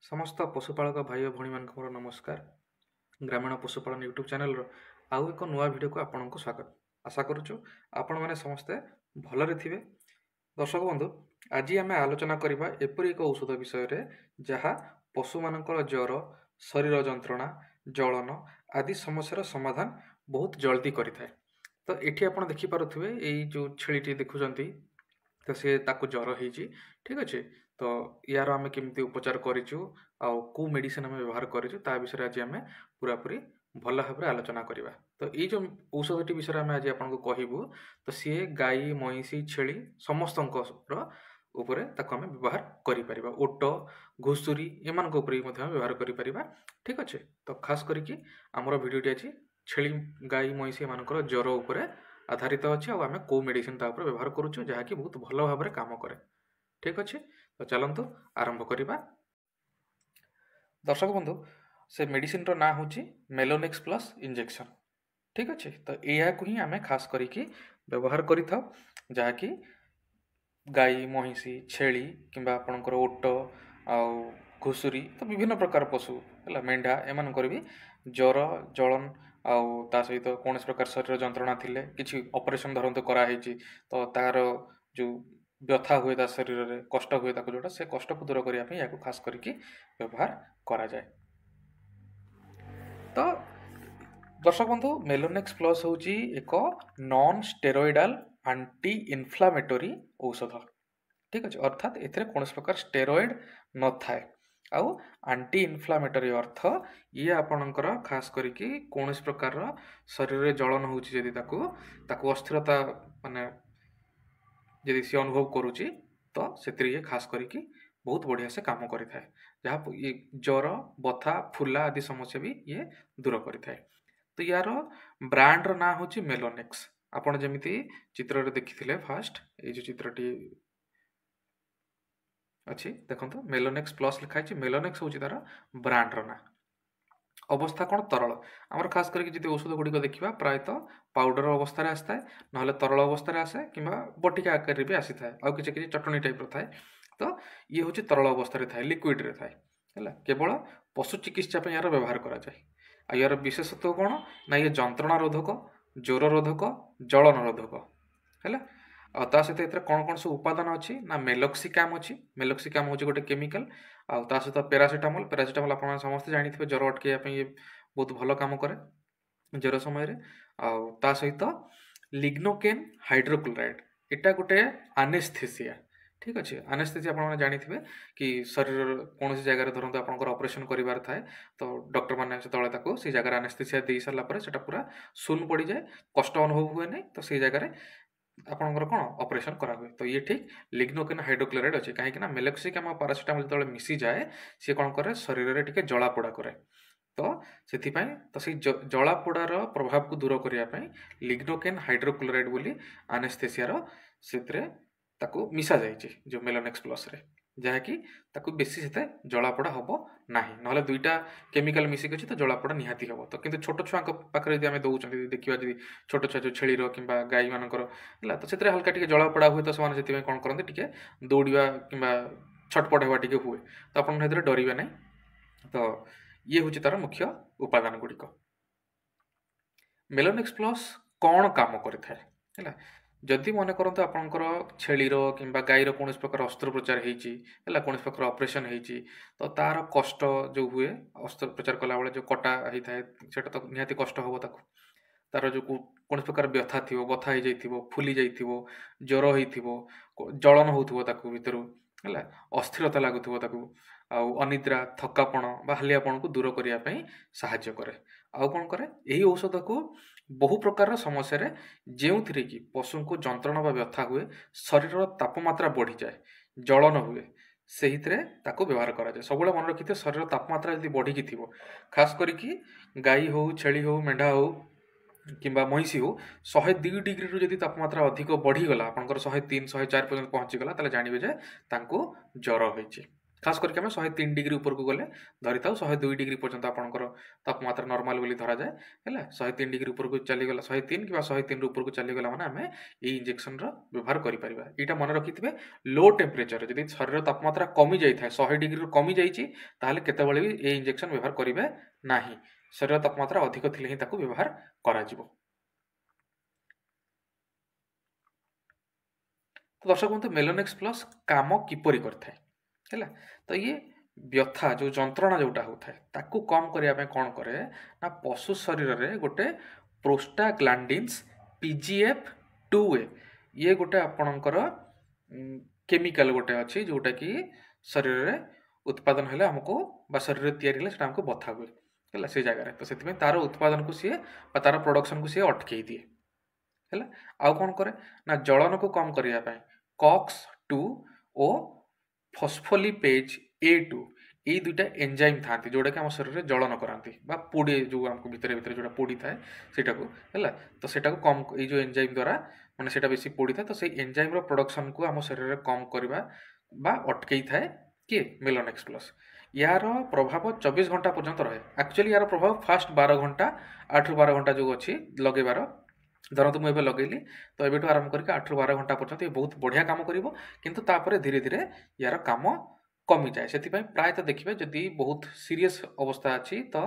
समस्त पशुपालक भाई और भौणी मान मोर नमस्कार। ग्रामीण पशुपालन यूट्यूब चैनल आउ एक नुआ वीडियो को आपण को स्वागत। आशा करुचु आपण मैंने समस्ते भलरे थिबे। दर्शक बंधु, आज आम आलोचना करबा एपरि एक औषध विषय रे जहाँ पशु मानकर ज्वर, शरीर जंत्रणा, जलन आदि समस्यार समाधान बहुत जल्दी करिथाए। तो एठी आपण देखि पारुथिबे एई जो छेलीटी देखुचंती, तो सी ताकू ज्वर होइछि। ठीक अच्छे, तो यार आम केमती उपचार करिछु आउ को मेडिसिन आम व्यवहार करिछु ता विषय आज आम पूरापूरी भल भाव आलोचना करवा। तो ये जो औषधटी विषय आम आज आपको कहबू, तो सी गाई महिषी छेली समस्त उपरे ताको आम व्यवहार करिपरिबा। ओट घुषुरी एमानक उपरे मध्य आम व्यवहार करिपरिबा। ठीक अच्छे, तो खास करिकी आमर भिडियोटी अछि छेली गाई महिषी एमानकर ज्वर उपरे आधारित अच्छे और आम को मेडिसिन ता उपरे व्यवहार करुछु जहाँकि बहुत भल भाव काम करे। ठीक अच्छे, तो चलतु आरंभ करिबा। दर्शक बंधु, से मेडिसिन रो ना होची मेलोनेक्स प्लस इंजेक्शन। ठीक अच्छे, तो यह ही आम खास करिकी व्यवहार करिथाउ जहाँकि गाई महिषी छेली किंबा आपणकर ओट आउ घुषुरी तो विभिन्न प्रकार पशु है मेंढा एमानकर भी ज्वर जलन आउ ता सहित कौन प्रकार शरीर जंत्रणा थिले किछि ऑपरेशन धरंतु करा हेछि, तो तार जो व्यथा हुए ता शरीर रे कष्ट हुए ताको जोटा से कष्ट को दूर करिया पे याको खास करिकी व्यवहार करा जाए। तो दर्शक बंधु, मेलोनेक्स प्लस होची एक नॉन स्टेरॉइडल एंटी इन्फ्लामेटरी औषध। ठीक अच्छे, अर्थात एथिरे कौन प्रकार स्टेरॉइड न थाए आउ एंटी इन्फ्लामेटरी अर्थ ये आपणकर खास करिकी कौन प्रकार शरीर रे जलन होची जदि ताकू अस्थिरता माने यदि सी अनुभव करुच्ची तो से खास करिकी बहुत बढ़िया से काम करें, जहाँ ये ज्वर बथा फुला आदि समस्या भी ये दूर करें। तो यार ब्रांड ना हूँ मेलोनेक्स। आपड़ जमी चित्र देखी फास्ट ये जो चित्रटी अच्छी देखो मेलोनेक्स प्लस लिखाई। मेलोनेक्स हूँ तार ब्रांड ना। अवस्था कौन तरल आमर खास करके औषध गुड़िक देखा प्रायतः पाउडर अवस्था आसी था ना तरल अवस्था आसे कि बटिका आकार भी आसी था आउ कि चटनी टाइप थाए। तो ये हूँ तरल अवस्था थाए लिक्विड रे थाए है केवल पशु चिकित्सा यार व्यवहार करा जाए। यार विशेषत्व कौन ना ये जंत्रणा रोधक ज्वर रोधक जलन रोधक है। ता सहित कौन कौन सब उपादान अच्छी ना मेलोक्सिकाम अच्छी। मेलोक्सिकाम हूँ गोटे केमिकल आउ ता सहित पैरासिटामोल। पैरासिटामोल आप समस्त जानी ज्वर अटकैया ये बहुत भल काम करे ज्वर समय आउ ता सहित लिग्नोकेन हाइड्रोक्लोराइड एटा गोटे आनेस्थेसिया। ठीक अच्छे, आनेस्थेसिया आप जानी कि शरीर कौन जगह धरते आप ऑपरेशन करार थाए तो डॉक्टर मैंने से जगह आनेस्थेसिया दे सारापर से पूरा शून पड़ जाए, कष्ट अनुभव हुए नहीं, तो से जगह आपंकर कौन ऑपरेशन करा हुए। तो ये ठीक लिग्नोकेन हाइड्रोक्लोराइड अच्छे कहीं मेलोक्सिकाम और पैरासिटामोल जो मिसी जाए सी कौन करे शरीर में टिके जलापोड़ा करे। तो से तो से जलापोड़ार प्रभाव को दूर करने लिग्नोकेन हाइड्रोक्लोराइड बोली आनेस्थेसियार से मिसा जाइए जो मेलोनेक्स प्लस रे, जहाँकि बेसी से जलापोड़ा हम ना ना दुईटा केमिकल मिसिक अच्छी तो जलापोड़ा निहाती हम। तो किंतु छोट छुआ पाखे जब आम दौरान देखा जी छोट छुआ जो छेली कि गाई मानकर है तो से हल्का टी जलापोड़ा हुए तो से कौन करते टे दौड़ा कि छटपट हवा टी हुए तो आप डरवे ना। तो ये हूँ तार मुख्य उपादान गुड़िक। मेलोनेक्स प्लस कौन काम करें है जदि मन करते आपंकर छेलीर कि गाईर कौन प्रकार अस्त्रोपचार है कौन प्रकार ऑपरेशन होती तो तार कष्ट जो हुए अस्त्रोपचार कला जो कटा होता है सेटा तो निहाती कष्ट हम तार जो कौन प्रकार व्यथा थी बथा हो जाइए फुली जाइए ज्वर हो जलन हो भर है अस्थिरता लगुव आउ अनिद्रा थकापण हालियापण को दूर करने साहाय्य करे। आउ कौन करे यही औषध को बहु प्रकार समस्या रे जो थी कि पशु को जंत्रणा व्यथा हुए शरीर तापमात्रा बढ़ी जाए जलन हुए से व्यवहार करा जाए। सब मन रखी शरीर तापमात्रा यदि बढ़ी थी खास करी गाई हो छेली हो मेढ़ा हो कि महिषी हो 102 डिग्री रू जदि तापमात्रा अधिक बढ़ीगला आपंकर 103 104 पर्यटन पहुँचीगला जानवे जे ज्वर हो खास करके आम 103 डिग्री ऊपर को गले धरी था 102 डिग्री पर्यंत आपंकर तापमात्रा नॉर्मल बोली धरा जाए है 103 डिग्री ऊपर को चलीगला 103 कि 103 ऊपर को चलीगला मैंने आम ये इंजेक्शन व्यवहार करें यहाँ मन रखिथे लो टेम्परेचर जब शरीर तापमात्रा कमी जाए 100 डिग्री कमी जाइए केतबेले भी ये इंजेक्शन व्यवहार करेंगे ना शरीर तापमात्रा अधिक थिले ही ताकू व्यवहार करा जिवो। तो दर्शक बंधु मेलोनेक्स प्लस काम किपरि करथाय हैला तो ये व्यथा जो जंत्रणा जोटा होता है ताकू कम करने कौन करे ना पशु शरीर रे गोटे प्रोस्टाग्लैंडिन्स PGF2A ये गोटे आपणकर केमिकल गोटे अच्छी जोटा कि शरीर रे उत्पादन हेले हमको बा शरीर तैयारी हेले सेटा हमको बथा हुए है से जगह तो से तार उत्पादन को सी तार प्रोडक्शन को सी अटकई दिए है आउ कौन करे ना जलन को कम करने COX-2 ओ फॉस्फोलिपेज A2 ये दुईटा एंजाइम था जोटा कि आम शरीर में जलन कराती पोड़े जो आमको भितर भितर जो पोड़ी थाए सेटा को है तो सेटा को कम ये जो एंजाइम द्वारा माने सेटा बेसी पोड़ी था तो से एंजाइम प्रोडक्शन को आम शरीर में कम करवा अटकई थाए किए मेलोनेक्स प्लस यार प्रभाव 24 घंटा पर्यंत रहे एक्चुअली यार प्रभाव फास्ट 12 घंटा 8 ରୁ 12 घंटा जो अच्छी लगेबार धरतु मुझे लगेली तो ये आरंभ करके 8 ରୁ 12 घंटा पर्यंत ये बहुत बढ़िया काम करिवो किंतु तापर धीरे धीरे यार काम कमी जाए से प्रायतः देखिए जदि बहुत सीरियस अवस्था अच्छी तो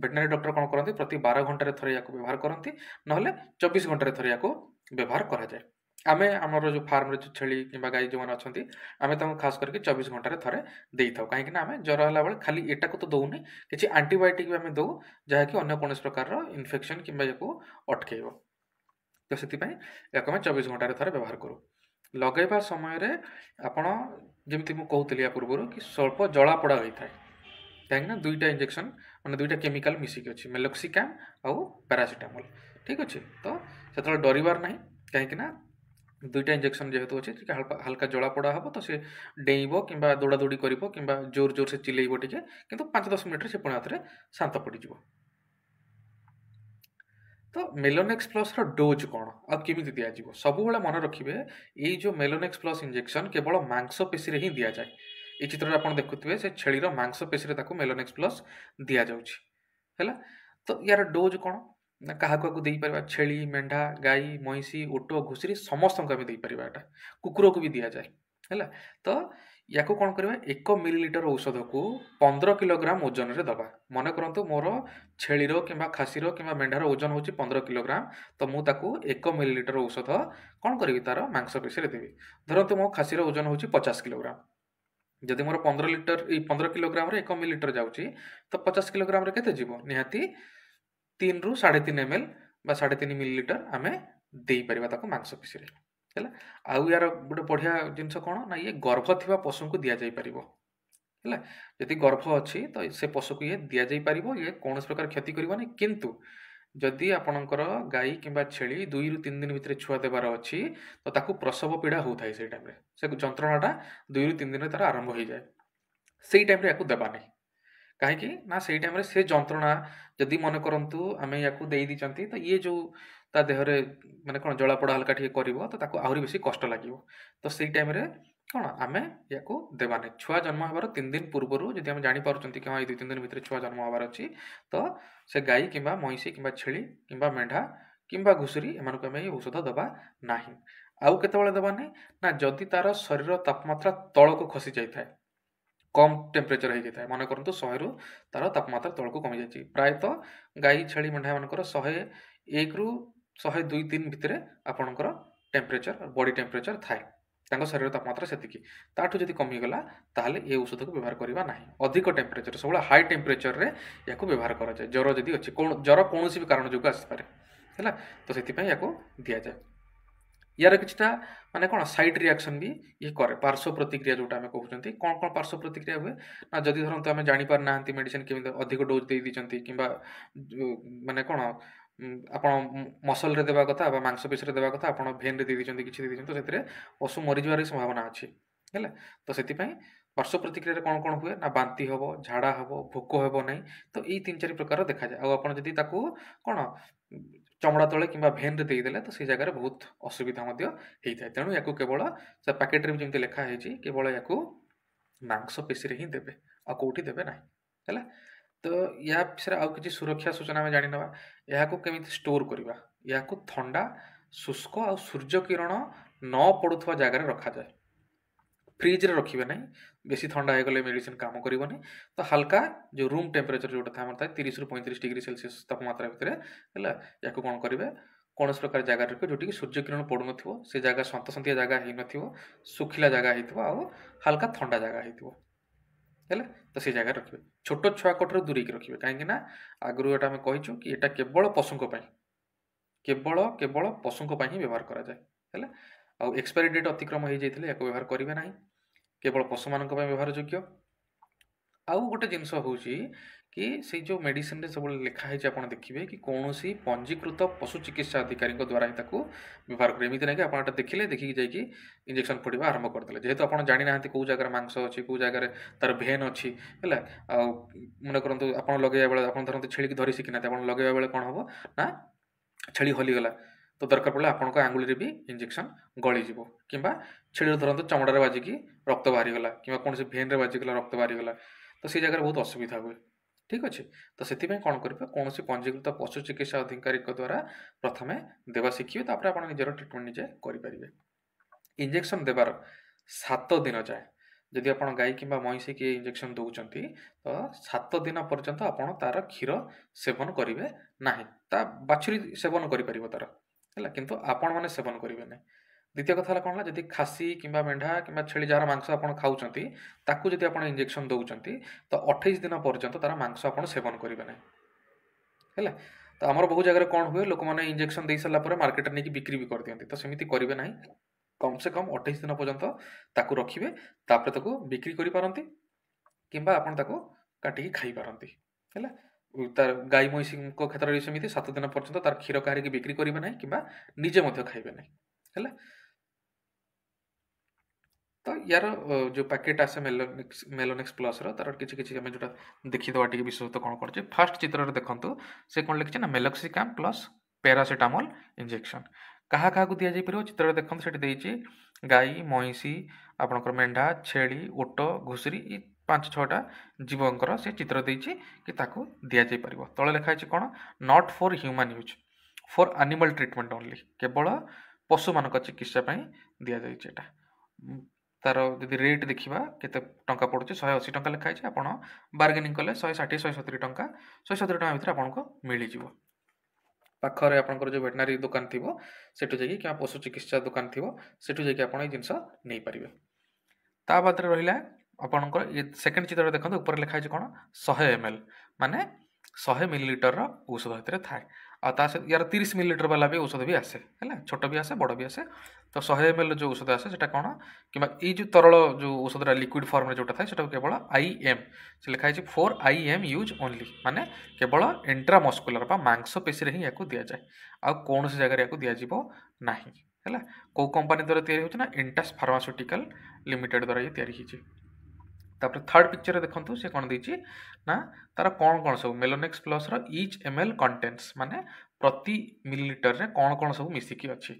वेटनरी डॉक्टर कौन करती प्रति 12 घंटे थरे या व्यवहार करती ना 24 घंटे थरे या व्यवहार करा जाए आमे आमर जो फार्म जो छेली कि गाई जो मैंने अच्छा आम तक खास करके 24 घंटे थरे दे था कहीं आम ज्वर है बेले खाली एटा को तो दौनी किसी आंटीबायोटिक भी आम दौ जहाँकि अन्य कौन प्रकार इन्फेक्शन कि अटकेब तो से या 24 घंटे थरे व्यवहार करूँ लगेवा समय आपण जमी मुझे कहती या पूर्व कि स्वल्प जलापोड़ा होता है कहीं दुईटा इंजेक्शन मैंने दुईटा केमिकल मिसिकी अच्छी मेलोक्सिकाम आउ पैरासिटामोल ठीक अच्छे तो से डरबार ना कहीं दुईटा इंजेक्शन जेहेतु अच्छे हल्का जलापोड़ा हम तो सी डेब कि दौड़ा दौड़ी कर जोर जोर से चिलेब टे कि 5-10 मिनट से पुणी हाथ शांत पड़ज तो मेलोनेक्स प्लस रो डोज कौन आमि दिज्व सब मन रखिए ये जो मेलोनेक्स प्लस इंजेक्शन केवल मांसपेशी रे ही दि जाए ये चित्र आप देखुए से छेली मांसपेशी मेलोनेक्स प्लस दि जाऊँगा तो यार डोज कौन ना क्या क्या छेली मेढ़ा गाई महिषी ओट घुषुरी समस्त को आम देपारा कुकुर को भी दि जाए है तो या कौन करवा 1 मिलीलीटर औषध को 15 किलोग्राम ओजन रे दबा मन करंतु मोर छेलीर कि खासीर कि मेढ़ार ओजन होची 15 किलोग्राम तो मुझे 1 मिलीलीटर औषध कौन करी तार मांसपेशी रे देवी धरतु मो खासीर ओजन होची 50 किलोग्राम जदि मोर 15 किलोग्राम रे 1 मिलीलीटर जाऊँगी तो 50 किलोग्राम रे केते जीवो निहाती 3 ରୁ 3.5 ml बा 3.5 मिलीलीटर आम दे पार मांसपेशी है आउ यार गोटे बढ़िया जिनस कौन ना ये गर्भ थी पशु को दि जापर है यदि गर्भ अच्छी तो से पशु को ये दि जापर ये कौन प्रकार क्षति करनी किंतु जदि आपणकर गाई कि छेली 2 ରୁ 3 दिन भितर छुआ देवार अच्छी तो ताकू प्रसव पीड़ा होता है से टाइम से जंत्रणाटा 2 ରୁ 3 दिन तार आरंभ हो जाए से टाइम या देवानी कहीं ना से टाइम से जंत्रणा जदि मन करंतु आम या दे तो ये जो ता देहरे माने कौन जलापोड़ा हल्का टे कर तो आहरी बेसी कष्ट लगे तो से टाइम कौन आम या देवानी छुआ जन्म हबार 3 दिन पूर्वर जब आम जापर कि हाँ 2-3 दिन भितर छुआ जन्म हबार अच्छी तो से गाई कि महिषी कि छेली कि मेढ़ा कि घुषुरी एम औषध दबा ना आउ केतबेले देवानी ना जदि तार शरीर तापमात्रा तल को खसी जाए कम टेम्परेचर हो जाए मन करंतु 100 ରୁ तार तापमात्रा तल को कमी जाए प्रायतः गाई छेली मेढ़ा मानकर 101 ରୁ 102-3 भितर आपणकर टेम्परेचर बॉडी टेम्परेचर थाए शरीर तापमात्रा से ताठू जब कमीगला ताहले ये औषध को व्यवहार करवा ना अधिक टेम्परेचर सब हाई टेम्परेचर रे या व्यवहार करा जाए ज्वर जदि अच्छी ज्वर कौन भी कारण जो आसपे है तो से दि जाए यार किछटा माने कौन साइड रिएक्शन भी ये करे पार्श्व प्रतिक्रिया जोटा आम कहते कौन कौन पार्श्व प्रतिक्रिया हुए ना जदि धरतु आम जापर ना मेडिसिन केमी अधिक डोज दे दी कि माने कौन आप मसल रे देवा कथा मांसपेशी रे देवा कथा आप भेन रे दे दी किसी दे दी तो से पशु मरीजार संभावना अच्छी है तो से पार्श्व प्रतिक्रिया कौन कौन हुए ना बांती हम झाड़ा हम भोक हे ना तो ये 3-4 प्रकार देखा जाए आपड़ी कौन चमड़ा तले कि भेन रे देदेले तो से जगह बहुत असुविधा होता है तेणु या केवल से पैकेट रे जमी लिखाई केवल या ମାଂସପେଶୀରେ ହିଁ ଦେବେ, ଆଉ କୋଉଠି ଦେବେ ନାହିଁ ହେଲା। ତ ୟା ବିଷୟରେ ଆଉ କିଛି ସୁରକ୍ଷା ସୂଚନା ଆମେ ଜାଣିନେବା। ଏହାକୁ କେମିତି ଷ୍ଟୋର କରିବା, ଏହାକୁ ଥଣ୍ଡା, ଶୁଷ୍କ ଆଉ ସୂର୍ଯ୍ୟ କିରଣ ନ ପଡ଼ୁଥିବା ଜାଗାରେ ରଖାଯାଏ। ଫ୍ରିଜରେ ରଖିବେ ନାହିଁ, ବେଶୀ ଥଣ୍ଡା ହେଇଗଲେ ମେଡ଼ିସିନ କାମ କରିବନି। ତ ହାଲକା ଯେଉଁ ରୁମ୍ ଟେମ୍ପରେଚର ଯେଉଁଟା ଥାଏ ଆମର ଥାଏ 30ରୁ 35 ଡିଗ୍ରୀ ସେଲସିୟସ୍ ତାପମାତ୍ରା ଭିତରେ ହେଲା। ୟାକୁ କ'ଣ କରିବେ, କୌଣସି ପ୍ରକାର ଜାଗାରେ ରଖିବେ ଯେଉଁଠିକି ସୂର୍ଯ୍ୟ କିରଣ ପଡ଼ୁନଥିବ, ସେ ଜାଗା ସନ୍ତସନ୍ତିଆ ଜାଗା ହେଇନଥିବ, ଶୁଖିଲା ଜାଗା ହେଇଥିବ ଆଉ ହାଲକା ଥଣ୍ଡା ଜାଗା ହେଇଥିବ ହେଲା। ତ ସେଇ ଜାଗାରେ ରଖିବେ। ଛୋଟ ଛୁଆଙ୍କଠାରୁ ଦୂରେଇକି ରଖିବେ, କାହିଁକି ନା ଆଗରୁ ଏଟା ଆମେ କହିଛୁ କି ଏଟା କେବଳ ପଶୁଙ୍କ ପାଇଁ, କେବଳ ପଶୁଙ୍କ ପାଇଁ ହିଁ ବ୍ୟବହାର କରାଯାଏ ହେଲା। ଆଉ ଏକ୍ସପାୟରି ଡେଟ୍ ଅତିକ୍ରମ ହେଇଯାଇଥିଲେ ୟାକୁ ବ୍ୟବହାର କରିବେ ନାହିଁ, କେବଳ ପଶୁମାନଙ୍କ ପାଇଁ ବ୍ୟବହାର ଯୋଗ୍ୟ। ଆଉ ଗୋଟେ ଜିନିଷ ହେଉଛି କି ସେଇ ଯେଉଁ ମେଡ଼ିସିନରେ ସବୁବେଳେ ଲେଖା ହେଇଛି ଆପଣ ଦେଖିବେ କି କୌଣସି ପଞ୍ଜୀକୃତ ପଶୁ ଚିକିତ୍ସା ଅଧିକାରୀଙ୍କ ଦ୍ୱାରା ହିଁ ତାକୁ ବ୍ୟବହାର କରିବେ। ଏମିତି ନାହିଁ କି ଆପଣ ଏଟା ଦେଖିଲେ, ଦେଖିକି ଯାଇକି ଇଞ୍ଜେକ୍ସନ୍ ଫୋଡ଼ିବା ଆରମ୍ଭ କରିଦେଲେ, ଯେହେତୁ ଆପଣ ଜାଣିନାହାନ୍ତି କେଉଁ ଜାଗାରେ ମାଂସ ଅଛି, କେଉଁ ଜାଗାରେ ତାର ଭେନ୍ ଅଛି ହେଲା। ଆଉ ମନେ କରନ୍ତୁ ଆପଣ ଲଗେଇବା ବେଳେ, ଆପଣ ଧରନ୍ତୁ ଛେଳିକି ଧରି ଶିଖିନାହାନ୍ତି, ଆପଣ ଲଗେଇବା ବେଳେ କ'ଣ ହେବ ନା ଛେଳି ହଲିଗଲା, ତ ଦରକାର ପଡ଼ିଲେ ଆପଣଙ୍କ ଆଙ୍ଗୁଳିରେ ବି ଇଞ୍ଜେକ୍ସନ୍ ଗଳିଯିବ, କିମ୍ବା ଛେଳିର ଧରନ୍ତୁ ଚମଡ଼ାରେ ବାଜିକି ରକ୍ତ ବାହାରିଗଲା, କିମ୍ବା କୌଣସି ଭେନ୍ରେ ବାଜିଗଲା ରକ୍ତ ବାହାରିଗଲା, ତ ସେଇ ଜାଗାରେ ବହୁତ ଅସୁବିଧା ହୁଏ। ଠିକ୍ ଅଛି। ତ ସେଥିପାଇଁ କ'ଣ କରିବେ, କୌଣସି ପଞ୍ଜୀକୃତ ପଶୁ ଚିକିତ୍ସା ଅଧିକାରୀଙ୍କ ଦ୍ୱାରା ପ୍ରଥମେ ଦେବା ଶିଖିବେ, ତାପରେ ଆପଣ ନିଜର ଟ୍ରିଟମେଣ୍ଟ ନିଜେ କରିପାରିବେ। ଇଞ୍ଜେକ୍ସନ୍ ଦେବାର 7 ଦିନ ଯାଏ, ଯଦି ଆପଣ ଗାଈ କିମ୍ବା ମଇଁଷିକି ଇଞ୍ଜେକ୍ସନ୍ ଦେଉଛନ୍ତି ତ 7 ଦିନ ପର୍ଯ୍ୟନ୍ତ ଆପଣ ତାର କ୍ଷୀର ସେବନ କରିବେ ନାହିଁ। ତା ବାଛୁରୀ ସେବନ କରିପାରିବ ତାର ହେଲା, କିନ୍ତୁ ଆପଣମାନେ ସେବନ କରିବେ ନାହିଁ। ଦ୍ୱିତୀୟ କଥା ହେଲା କ'ଣ ହେଲା, ଯଦି ଖାସି କିମ୍ବା ମେଣ୍ଢା କିମ୍ବା ଛେଳି ଯାହାର ମାଂସ ଆପଣ ଖାଉଛନ୍ତି ତାକୁ ଯଦି ଆପଣ ଇଞ୍ଜେକ୍ସନ୍ ଦେଉଛନ୍ତି ତ 28 ଦିନ ପର୍ଯ୍ୟନ୍ତ ତାର ମାଂସ ଆପଣ ସେବନ କରିବେ ନାହିଁ ହେଲା। ତ ଆମର ବହୁ ଜାଗାରେ କ'ଣ ହୁଏ, ଲୋକମାନେ ଇଞ୍ଜେକ୍ସନ୍ ଦେଇସାରିଲା ପରେ ମାର୍କେଟରେ ନେଇକି ବିକ୍ରି ବି କରିଦିଅନ୍ତି, ତ ସେମିତି କରିବେ ନାହିଁ। କମ୍ ସେ କମ୍ 28 ଦିନ ପର୍ଯ୍ୟନ୍ତ ତାକୁ ରଖିବେ, ତାପରେ ତାକୁ ବିକ୍ରି କରିପାରନ୍ତି କିମ୍ବା ଆପଣ ତାକୁ କାଟିକି ଖାଇପାରନ୍ତି ହେଲା। ତାର ଗାଈ ମଇଁଷିଙ୍କ କ୍ଷେତ୍ରରେ ବି ସେମିତି 7 ଦିନ ପର୍ଯ୍ୟନ୍ତ ତାର କ୍ଷୀର କାହାରିକି ବିକ୍ରି କରିବେ ନାହିଁ କିମ୍ବା ନିଜେ ମଧ୍ୟ ଖାଇବେ ନାହିଁ ହେଲା। ତ ୟାର ଯେଉଁ ପ୍ୟାକେଟ୍ ଆସେ ମେଲୋନେକ୍ସ ପ୍ଲସ୍ର, ତାର କିଛି କିଛି ଆମେ ଯେଉଁଟା ଦେଖିଦେବା ଟିକେ ବିଶେଷତ କ'ଣ କରୁଛି। ଫାଷ୍ଟ ଚିତ୍ରରେ ଦେଖନ୍ତୁ ସେ କ'ଣ ଲେଖିଛି ନା ମେଲୋକ୍ସିକାମ୍ ପ୍ଲସ୍ ପାରାସିଟାମଲ୍ ଇଞ୍ଜେକ୍ସନ୍। କାହା କାହାକୁ ଦିଆଯାଇପାରିବ, ଚିତ୍ରରେ ଦେଖନ୍ତୁ ସେଠି ଦେଇଛି ଗାଈ, ମଇଁଷି, ଆପଣଙ୍କର ମେଣ୍ଢା, ଛେଳି, ଓଟ, ଘୁଷୁରୀ, ଏ 5-6ଟା ଜୀବଙ୍କର ସେ ଚିତ୍ର ଦେଇଛି କି ତାକୁ ଦିଆଯାଇପାରିବ। ତଳେ ଲେଖା ହେଇଛି କ'ଣ, not for human use, for animal treatment only, କେବଳ ପଶୁମାନଙ୍କ ଚିକିତ୍ସା ପାଇଁ ଦିଆଯାଇଛି ଏଟା। ତାର ଯଦି ରେଟ୍ ଦେଖିବା କେତେ ଟଙ୍କା ପଡ଼ୁଛି, 180 ଟଙ୍କା ଲେଖା ହେଇଛି। ଆପଣ ବାର୍ଗେନିଂ କଲେ 160, 170 ଟଙ୍କା, 170 ଟଙ୍କା ଭିତରେ ଆପଣଙ୍କୁ ମିଳିଯିବ। ପାଖରେ ଆପଣଙ୍କର ଯେଉଁ ଭେଟନାରୀ ଦୋକାନ ଥିବ ସେଠୁ ଯାଇକି, କିମ୍ବା ପଶୁ ଚିକିତ୍ସା ଦୋକାନ ଥିବ ସେଠୁ ଯାଇକି ଆପଣ ଏଇ ଜିନିଷ ନେଇପାରିବେ। ତା ବାଦରେ ରହିଲା ଆପଣଙ୍କର ସେକେଣ୍ଡ ଚିତ୍ରରେ ଦେଖନ୍ତୁ, ଉପରେ ଲେଖା ହେଇଛି କ'ଣ, 100 ml, ମାନେ 100 ମିଲିଲିଟରର ଔଷଧ ଭିତରେ ଥାଏ। ଆଉ ତା ସହିତ ୟାର 30 ମିଲିଲିଟର ବାଲା ବି ଔଷଧ ବି ଆସେ ହେଲା, ଛୋଟ ବି ଆସେ ବଡ଼ ବି ଆସେ। ତ 100 ml ଯେଉଁ ଔଷଧ ଆସେ ସେଟା କ'ଣ, କିମ୍ବା ଏଇ ଯେଉଁ ତରଳ ଯେଉଁ ଔଷଧଟା ଲିକ୍ୱିଡ଼ ଫର୍ମରେ ଯେଉଁଟା ଥାଏ ସେଟାକୁ କେବଳ IM, ସେ ଲେଖା ହେଇଛି ଫର୍ IM ୟୁଜ୍ ଓନ୍ଲି, ମାନେ କେବଳ ଇଣ୍ଟ୍ରାମସ୍କୁଲାର ବା ମାଂସପେଶୀରେ ହିଁ ୟାକୁ ଦିଆଯାଏ, ଆଉ କୌଣସି ଜାଗାରେ ୟାକୁ ଦିଆଯିବ ନାହିଁ ହେଲା। କେଉଁ କମ୍ପାନୀ ଦ୍ୱାରା ତିଆରି ହେଉଛି ନା ଇଣ୍ଟାସ୍ ଫାର୍ମାସ୍ୟୁଟିକାଲ ଲିମିଟେଡ୍ ଦ୍ୱାରା ଇଏ ତିଆରି ହେଇଛି। ତାପରେ ଥାର୍ଡ଼ ପିକ୍ଚରରେ ଦେଖନ୍ତୁ ସେ କ'ଣ ଦେଇଛି ନା ତାର କ'ଣ କ'ଣ ସବୁ ମେଲୋନେକ୍ସ ପ୍ଲସ୍ର ଇଚ୍ ml କଣ୍ଟେନ୍ସ, ମାନେ ପ୍ରତି ମିଲିଲିଟରରେ କ'ଣ କ'ଣ ସବୁ ମିଶିକି ଅଛି।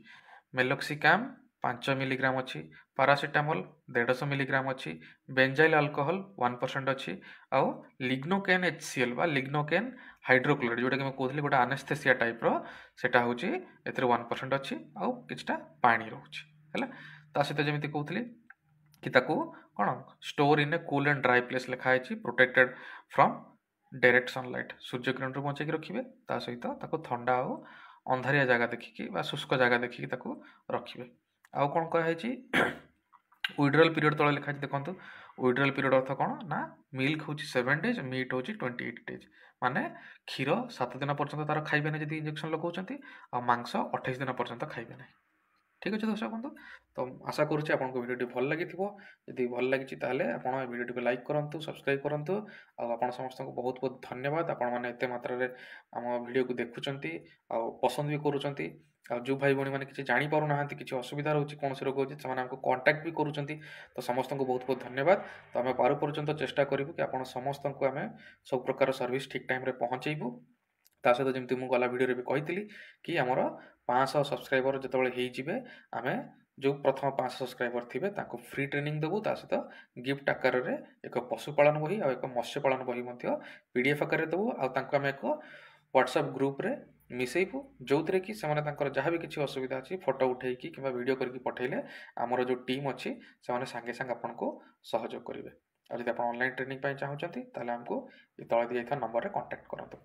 ମେଲୋକ୍ସିକାମ୍ 5 ମିଲିଗ୍ରାମ ଅଛି, ପାରାସିଟାମଲ୍ 150 ମିଲିଗ୍ରାମ ଅଛି, ବେଞ୍ଜାଇଲ୍ ଆଲକୋହଲ 1% ଅଛି, ଆଉ ଲିଗ୍ନୋକେନ୍ HCl ବା ଲିଗ୍ନୋକେନ୍ ହାଇଡ୍ରୋକ୍ଲୋରାଇଡ୍, ଯେଉଁଟାକି ମୁଁ କହୁଥିଲି ଗୋଟେ ଆନେସ୍ଥେସିଆ ଟାଇପ୍ର, ସେଇଟା ହେଉଛି ଏଥିରେ 1% ଅଛି, ଆଉ କିଛିଟା ପାଣି ରହୁଛି ହେଲା। ତା ସହିତ ଯେମିତି କହୁଥିଲି କି ତାକୁ କ'ଣ store in a cool and dry place ଲେଖା ହେଇଛି, ପ୍ରୋଟେକ୍ଟେଡ୍ ଫ୍ରମ୍ ଡାଇରେକ୍ଟ ସନଲାଇଟ୍, ସୂର୍ଯ୍ୟ କିରଣରୁ ବଞ୍ଚେଇକି ରଖିବେ। ତା ସହିତ ତାକୁ ଥଣ୍ଡା ଆଉ ଅନ୍ଧାରିଆ ଜାଗା ଦେଖିକି ବା ଶୁଷ୍କ ଜାଗା ଦେଖିକି ତାକୁ ରଖିବେ। ଆଉ କ'ଣ କୁହାଯାଇଛି, ୱିଡ୍ରଲ୍ ପିରିୟଡ଼ ତଳେ ଲେଖା ହେଇଛି ଦେଖନ୍ତୁ। ୱିଡ୍ରଲ୍ ପିରିୟଡ଼ ଅର୍ଥ କ'ଣ ନା ମିଲ୍କ ହେଉଛି 7 ଡେଜ୍, ମିଟ୍ ହେଉଛି 28 ଡେଜ୍, ମାନେ କ୍ଷୀର 7 ଦିନ ପର୍ଯ୍ୟନ୍ତ ତାର ଖାଇବେ ନାହିଁ ଯଦି ଇଞ୍ଜେକ୍ସନ୍ ଲଗାଉଛନ୍ତି, ଆଉ ମାଂସ 28 ଦିନ ପର୍ଯ୍ୟନ୍ତ ଖାଇବେ ନାହିଁ। ଠିକ୍ ଅଛି ଦର୍ଶକ ବନ୍ଧୁ, ତ ଆଶା କରୁଛି ଆପଣଙ୍କୁ ଭିଡ଼ିଓଟି ଭଲ ଲାଗିଥିବ। ଯଦି ଭଲ ଲାଗିଛି ତାହେଲେ ଆପଣ ଏ ଭିଡ଼ିଓଟିକୁ ଲାଇକ୍ କରନ୍ତୁ, ସବସ୍କ୍ରାଇବ୍ କରନ୍ତୁ। ଆଉ ଆପଣ ସମସ୍ତଙ୍କୁ ବହୁତ ବହୁତ ଧନ୍ୟବାଦ, ଆପଣମାନେ ଏତେ ମାତ୍ରାରେ ଆମ ଭିଡ଼ିଓକୁ ଦେଖୁଛନ୍ତି ଆଉ ପସନ୍ଦ ବି କରୁଛନ୍ତି। ଆଉ ଯେଉଁ ଭାଇ ଭଉଣୀମାନେ କିଛି ଜାଣିପାରୁନାହାନ୍ତି, କିଛି ଅସୁବିଧା ରହୁଛି, କୌଣସି ରୋଗ ହେଉଛି, ସେମାନେ ଆମକୁ କଣ୍ଟାକ୍ଟ ବି କରୁଛନ୍ତି, ତ ସମସ୍ତଙ୍କୁ ବହୁତ ବହୁତ ଧନ୍ୟବାଦ। ତ ଆମେ ପାରୁ ପର୍ଯ୍ୟନ୍ତ ଚେଷ୍ଟା କରିବୁ କି ଆପଣ ସମସ୍ତଙ୍କୁ ଆମେ ସବୁ ପ୍ରକାର ସର୍ଭିସ୍ ଠିକ୍ ଟାଇମ୍ରେ ପହଞ୍ଚେଇବୁ। ତା ସହିତ ଯେମିତି ମୁଁ ଗଲା ଭିଡ଼ିଓରେ ବି କହିଥିଲି କି ଆମର 500 ସବସ୍କ୍ରାଇବର ଯେତେବେଳେ ହେଇଯିବେ ଆମେ जो प्रथम 5 सब्सक्राइबर थिबे ताको फ्री ट्रेनिंग देबु ता सहित गिफ्ट आकार रे एक पशुपालन बही आ एक मत्स्य पालन बही मध्य पीडीएफ आकार रे देबु आ तांको हम एक व्हाट्सएप ग्रुप रे मिसेइबु जोउतरे कि सेमाने तांकर जहाँ भी किछि असुविधा अछि फोटो उठेइकी किबा वीडियो करके पठेइले हमर जो टीम अछि सेमाने संगे संग आपनको सहयोग करिवे। आ जदि आप ऑनलाइन ट्रेनिंग पाई चाहूचंती ताले हमको इ तळे दिया नंबर रे कांटेक्ट करंतु।